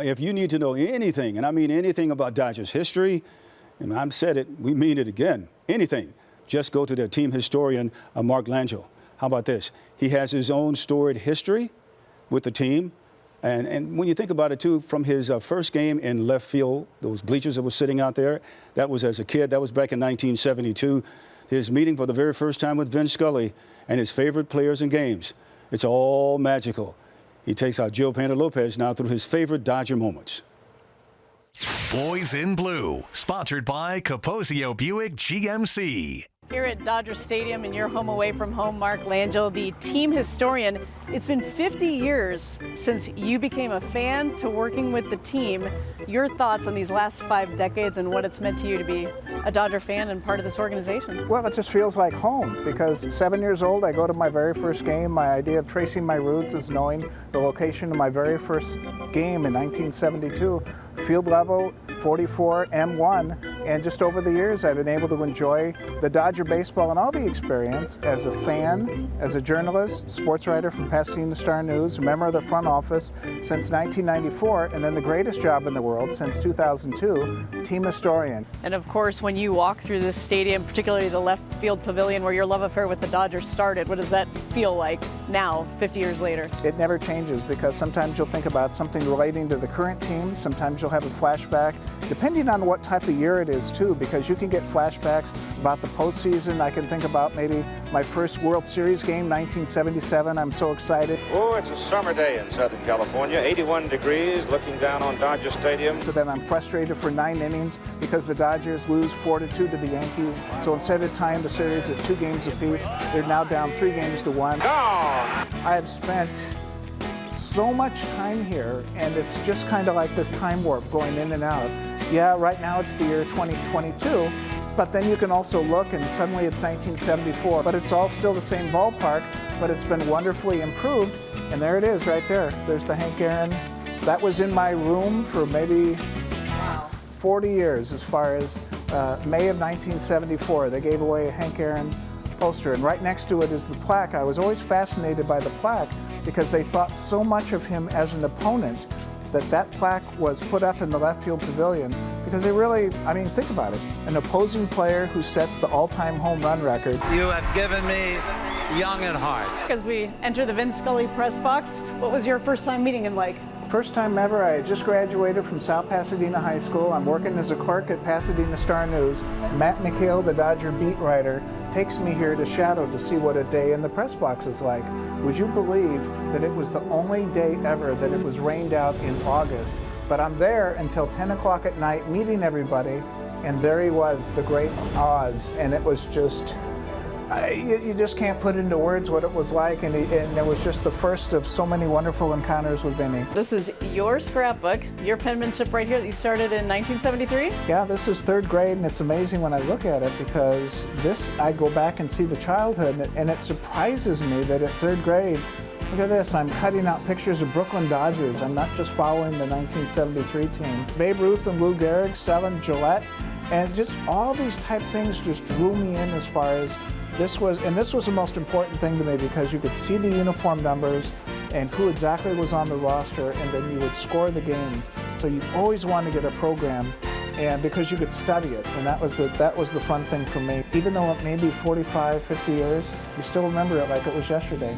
if you need to know anything, and I mean anything about Dodgers history, and I've said it, we mean it again, anything, just go to their team historian, Mark Langill. How about this? He has his own storied history with the team. And when you think about it, too, from his first game in left field, those bleachers that were sitting out there, that was as a kid. That was back in 1972. His meeting for the very first time with Vin Scully and his favorite players and games. It's all magical. He takes out Jill Painter Lopez now through his favorite Dodger moments. Boys in Blue, sponsored by Capozio Buick GMC. Here at Dodger Stadium in your home away from home, Mark Langill, the team historian. It's been 50 years since you became a fan to working with the team. Your thoughts on these last 5 decades and what it's meant to you to be a Dodger fan and part of this organization? Well, it just feels like home because 7 years old, I go to my very first game. My idea of tracing my roots is knowing the location of my very first game in 1972. Field level, 44, M1, and just over the years I've been able to enjoy the Dodger baseball and all the experience as a fan, as a journalist, sports writer from Pasadena Star-News, a member of the front office since 1994, and then the greatest job in the world since 2002, team historian. And of course, when you walk through this stadium, particularly the left field pavilion where your love affair with the Dodgers started, what does that feel like now, 50 years later? It never changes because sometimes you'll think about something relating to the current team, sometimes you'll have a flashback, depending on what type of year it is too, because you can get flashbacks about the postseason. I can think about maybe my first World Series game, 1977. I'm so excited. Oh, it's a summer day in Southern California, 81 degrees, looking down on Dodger Stadium. But then I'm frustrated for 9 innings because the Dodgers lose 4-2 to the Yankees. So instead of tying the series at 2 games apiece, they're now down 3 games to 1. Gone! I have spent so much time here, and it's just kind of like this time warp going in and out. Yeah, right now it's the year 2022, but then you can also look and suddenly it's 1974, but it's all still the same ballpark, but it's been wonderfully improved, and there it is right there. There's the Hank Aaron. That was in my room for maybe 40 years as far as May of 1974. They gave away a Hank Aaron poster, and right next to it is the plaque. I was always fascinated by the plaque because they thought so much of him as an opponent that plaque was put up in the left field pavilion because they really, I mean, think about it. An opposing player who sets the all-time home run record. You have given me young at heart. As we enter the Vin Scully press box, what was your first time meeting him like? First time ever, I had just graduated from South Pasadena High School. I'm working as a clerk at Pasadena Star-News. Matt McHale, the Dodger beat writer, takes me here to Shadow to see what a day in the press box is like. Would you believe that it was the only day ever that it was rained out in August? But I'm there until 10 o'clock at night meeting everybody, and there he was, the great Oz, and it was just, you just can't put into words what it was like, and it was just the first of so many wonderful encounters with Vinny. This is your scrapbook, your penmanship right here that you started in 1973? Yeah, this is 3rd grade, and it's amazing when I look at it because I go back and see the childhood, and it surprises me that at 3rd grade, look at this, I'm cutting out pictures of Brooklyn Dodgers. I'm not just following the 1973 team. Babe Ruth and Lou Gehrig, 7, Gillette, and just all these type things just drew me in as far as this was the most important thing to me because you could see the uniform numbers and who exactly was on the roster, and then you would score the game. So you always wanted to get a program, and because you could study it, and that was the fun thing for me. Even though it may be 45, 50 years, you still remember it like it was yesterday.